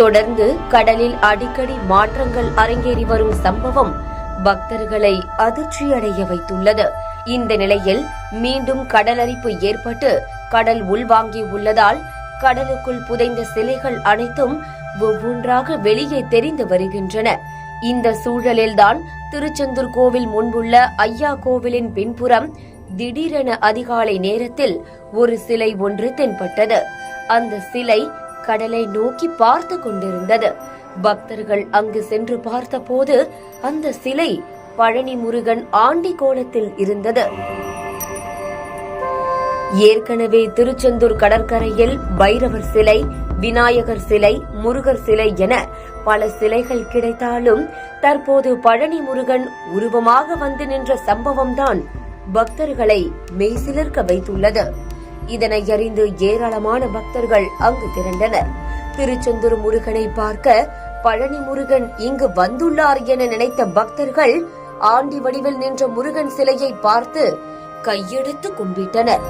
தொடர்ந்து கடலில் அடிக்கடி மாற்றங்கள் அரங்கேறி வரும் சம்பவம் பக்தர்களை அதிர்ச்சியடைய வைத்துள்ளது. இந்த நிலையில் மீண்டும் கடலரிப்பு ஏற்பட்டு கடல் உள்வாங்கி உள்ளதால் கடலுக்குள் புதைந்த சிலைகள் அனைத்தும் ஒவ்வொன்றாக வெளியே தெரிந்து வருகின்றன. இந்த சூழலில்தான் திருச்செந்தூர் கோவில் முன்புள்ள ஐயா கோவிலின் பின்புறம் திடீரென அதிகாலை நேரத்தில் ஒரு சிலை ஒன்று தென்பட்டது. அந்த சிலை கடலை நோக்கி பார்த்து கொண்டிருந்தது. பக்தர்கள் அங்கு சென்று பார்த்தபோது அந்த சிலை பழனி முருகன் ஆண்டி கோலத்தில் இருந்தது. ஏற்கனவே திருச்செந்தூர் கடற்கரையில் பைரவர் சிலை, விநாயகர் சிலை, முருகர் சிலை என பல சிலைகள் கிடைத்தாலும் தற்போது பழனி முருகன் உருவமாக வந்து நின்ற சம்பவம்தான் பக்தர்களை மெய்சிலிர்க்க வைத்துள்ளது. இதனை அறிந்து ஏராளமான பக்தர்கள் அங்கு திரண்டனர். திருச்செந்தூர் முருகனை பார்க்க பழனி முருகன் இங்கு வந்துள்ளார் என நினைத்த பக்தர்கள் ஆண்டி வடிவில் நின்ற முருகன் சிலையை பார்த்து கையெடுத்து கும்பிட்டனர்.